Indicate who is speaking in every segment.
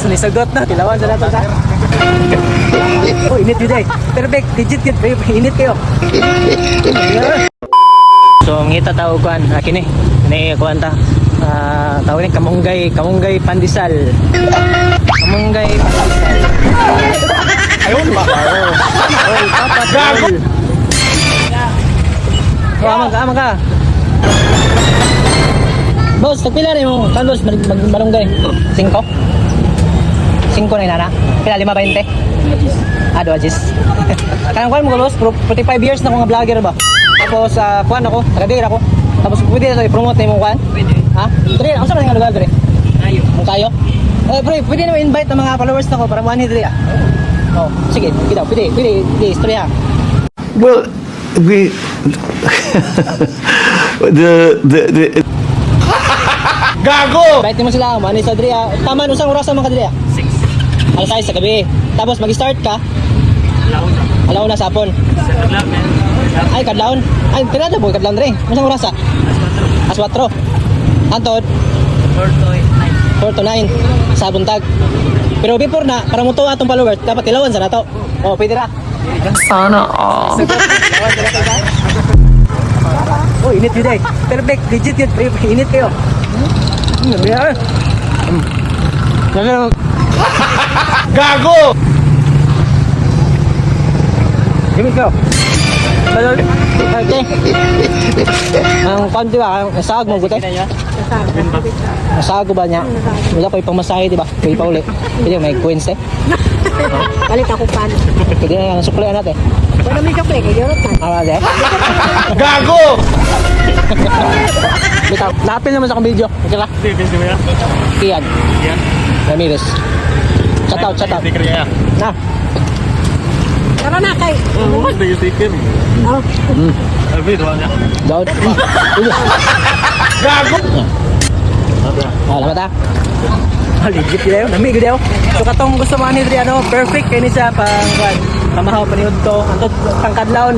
Speaker 1: nisagot na. Tilawan sa nato sa. Oh, init yun eh. Perfect, legit yun. Init kayo. So, ngita tao kuan. Akin eh. Ini kuan ta. Tawag ni kamunggay pandesal. Kamunggay pandesal. Ayun ba? Oh, papat. Gago. Oh, amang ka. Boss, tagpila rin mo. Saan boss? Malunggay. 5? 5 na inana. Pila 5-20? 2 Gis. Kanang kuan mo boss, 45 years na akong vlogger ba? Tapos kuan ako, taga-date ako. Tapos pwede na i-promote na yung kuan? Pwede. Ha? Dre, ang saan nga lugar dre? Kayo. Mong kayo? Bro, pwede na invite ang mga followers na ko para muhan dre. Oh, sige, kita, pwede, istorya.
Speaker 2: Well, we the Gago!
Speaker 1: Invite mo sila, muhan sa dre. Tama, usang oras naman ka dre? 6. Alas 6 sa gabi. Tapos mag-start ka? Alaw na sa hapon. Ay, kadlaon. Ay, tinada po, kadlaon rin. Masang oras As 4. Antod? 4 to 9. Sa buntag. Pero before na, para mo to atong followers, dapat ilawan sa nato. O, pwede ra.
Speaker 2: Sana all.
Speaker 1: Oh, init yun eh. Perfect, legit yun. Init kayo.
Speaker 2: Gago!
Speaker 1: Gimik ko. Okay. Ang konti ba? Ang sahag mo buti? Sahag ba niya? Wala ko ipang masahe, di ba? Pwede pa uli. Pwede may coins eh.
Speaker 3: Balik ako pan.
Speaker 1: Pwede na yung suklian natin.
Speaker 3: Wala may kape, kaya yorot na.
Speaker 1: Alright eh.
Speaker 2: Gago!
Speaker 1: Bitaw, napil naman sa akong video. Okay lang? Kian. Ramirez. Shout out. Na.
Speaker 3: Tara na kay. Oh.
Speaker 1: Daud.
Speaker 2: Gago!
Speaker 1: Lamat ha. Legit yun. Namig yun. So katong gusto mo ni Adriano, perfect kayo ni siya pamahaw paniud to. Antod pangkadlaon.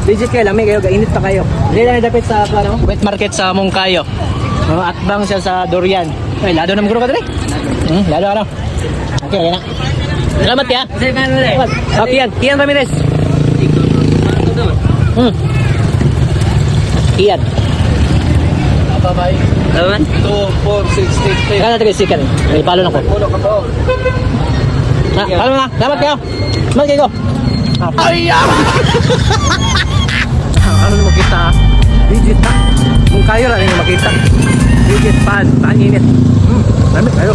Speaker 1: Legit kayo, lamig kayo, gainit pa kayo. Dili na dapat sa wet market sa Mongkayo. At bang siya sa Dorian. Ay, lado na maguro ka dali. Lado ano. Okay, lagi na. Salamat ya. Okay, Kian Ramirez. Kian.
Speaker 2: Bye-bye. 2, 4, 6, 8, 10.
Speaker 1: Kaya natin sikan. May palo na ko. Palo na. Salamat kayo. Salamat kayo.
Speaker 2: Ayam!
Speaker 1: Ano na makita ha? Legit na. Kung kayo lang yung makita. Legit, pan, init. Lamit kayo.